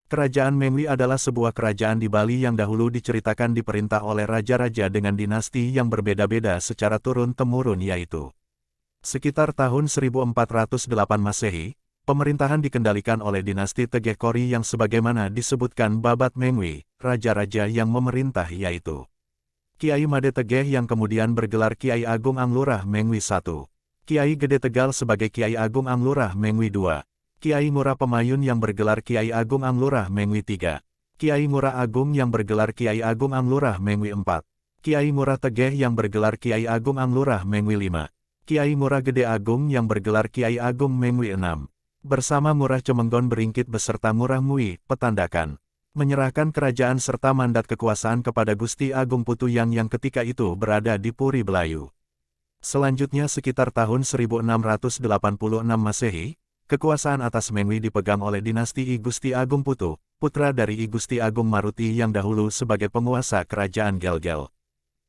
Kerajaan Mengwi adalah sebuah kerajaan di Bali yang dahulu diceritakan diperintah oleh raja-raja dengan dinasti yang berbeda-beda secara turun-temurun yaitu sekitar tahun 1408 Masehi, pemerintahan dikendalikan oleh dinasti Tegeh Kori yang sebagaimana disebutkan babat Mengwi, raja-raja yang memerintah yaitu Kiai Made Tegeh yang kemudian bergelar Kiai Agung Anglurah Mengwi I, Kiai Gede Tegal sebagai Kiai Agung Anglurah Mengwi II, Kiai Ngurah Pemayun yang bergelar Kiai Agung Anglurah Mengwi III, Kiai Ngurah Agung yang bergelar Kiai Agung Anglurah Mengwi IV, Kiai Ngurah Tegeh yang bergelar Kiai Agung Anglurah Mengwi V, Kiai Ngurah Gede Agung yang bergelar Kiai Agung Mengwi VI, bersama Ngurah Cemenggon Beringkit beserta Ngurah Mui, Petandakan, menyerahkan kerajaan serta mandat kekuasaan kepada Gusti Agung Putu yang ketika itu berada di Puri Belayu. Selanjutnya sekitar tahun 1686 Masehi, kekuasaan atas Mengwi dipegang oleh dinasti I Gusti Agung Putu, putra dari I Gusti Agung Maruti yang dahulu sebagai penguasa kerajaan Gelgel.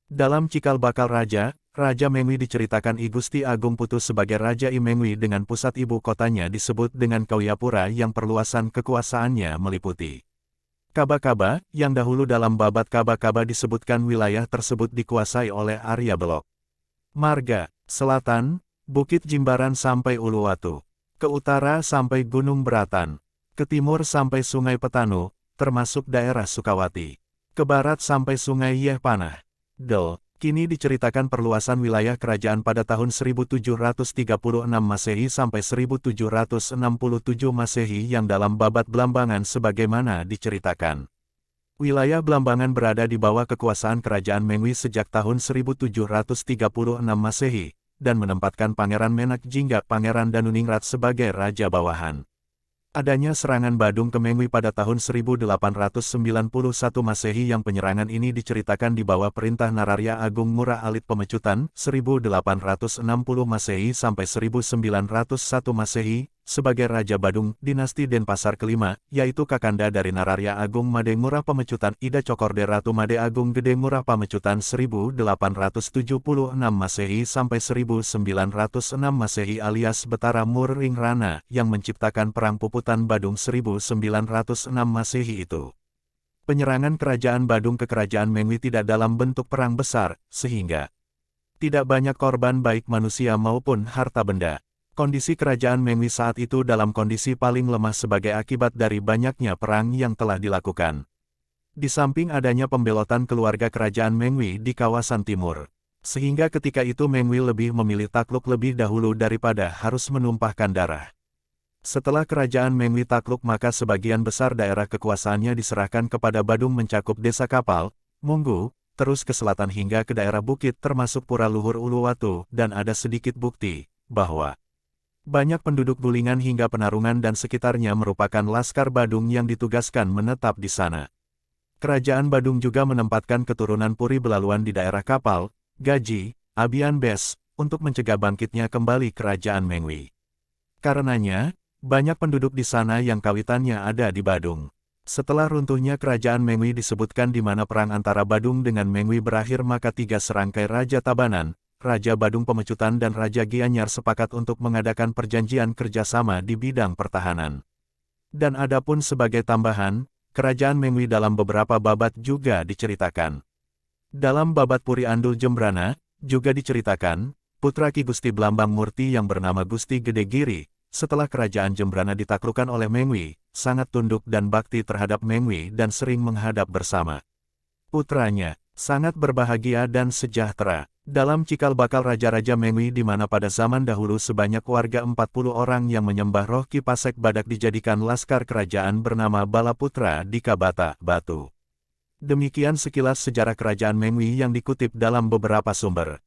Dalam cikal bakal raja, Raja Mengwi diceritakan I Gusti Agung Putu sebagai Raja I Mengwi dengan pusat ibu kotanya disebut dengan Kauyapura yang perluasan kekuasaannya meliputi Kaba-Kaba, yang dahulu dalam babat Kaba-Kaba disebutkan wilayah tersebut dikuasai oleh Arya Belok. Marga, Selatan, Bukit Jimbaran sampai Uluwatu. Ke utara sampai Gunung Beratan, ke timur sampai Sungai Petanu, termasuk daerah Sukawati, ke barat sampai Sungai Yehpanah. Kini diceritakan perluasan wilayah kerajaan pada tahun 1736 Masehi sampai 1767 Masehi yang dalam babat Blambangan sebagaimana diceritakan. Wilayah Blambangan berada di bawah kekuasaan kerajaan Mengwi sejak tahun 1736 Masehi, dan menempatkan Pangeran Menak Jingga Pangeran Danuningrat sebagai raja bawahan. Adanya serangan Badung ke Mengwi pada tahun 1891 Masehi yang penyerangan ini diceritakan di bawah perintah Nararya Agung Ngurah Alit Pemecutan 1860 Masehi sampai 1901 Masehi, sebagai Raja Badung, dinasti Denpasar kelima, yaitu kakanda dari Nararya Agung Made Ngurah Pemecutan Ida Cokorde Ratu Made Agung Gede Ngurah Pemecutan 1876 Masehi sampai 1906 Masehi alias Betara Murring Rana yang menciptakan Perang Puputan Badung 1906 Masehi itu. Penyerangan Kerajaan Badung ke Kerajaan Mengwi tidak dalam bentuk perang besar, sehingga tidak banyak korban baik manusia maupun harta benda. Kondisi kerajaan Mengwi saat itu dalam kondisi paling lemah sebagai akibat dari banyaknya perang yang telah dilakukan. Di samping adanya pembelotan keluarga kerajaan Mengwi di kawasan timur. Sehingga ketika itu Mengwi lebih memilih takluk lebih dahulu daripada harus menumpahkan darah. Setelah kerajaan Mengwi takluk maka sebagian besar daerah kekuasaannya diserahkan kepada Badung mencakup desa Kapal, Munggu, terus ke selatan hingga ke daerah bukit termasuk Pura Luhur Uluwatu dan ada sedikit bukti bahwa banyak penduduk Gulingan hingga Penarungan dan sekitarnya merupakan Laskar Badung yang ditugaskan menetap di sana. Kerajaan Badung juga menempatkan keturunan Puri Belaluan di daerah Kapal, Gaji, Abian Bes, untuk mencegah bangkitnya kembali kerajaan Mengwi. Karenanya, banyak penduduk di sana yang kawitannya ada di Badung. Setelah runtuhnya kerajaan Mengwi disebutkan di mana perang antara Badung dengan Mengwi berakhir maka tiga serangkai Raja Tabanan, Raja Badung Pemecutan dan Raja Gianyar sepakat untuk mengadakan perjanjian kerjasama di bidang pertahanan. Dan adapun sebagai tambahan, kerajaan Mengwi dalam beberapa babat juga diceritakan. Dalam babat Puri Andul Jembrana, juga diceritakan, putra Ki Gusti Blambang Murti yang bernama Gusti Gede Giri, setelah kerajaan Jembrana ditaklukkan oleh Mengwi, sangat tunduk dan bakti terhadap Mengwi dan sering menghadap bersama putranya, sangat berbahagia dan sejahtera. Dalam cikal bakal raja-raja Mengwi di mana pada zaman dahulu sebanyak warga 40 orang yang menyembah roh Ki Pasek Badak dijadikan laskar kerajaan bernama Balaputra di Kabata, Batu. Demikian sekilas sejarah kerajaan Mengwi yang dikutip dalam beberapa sumber.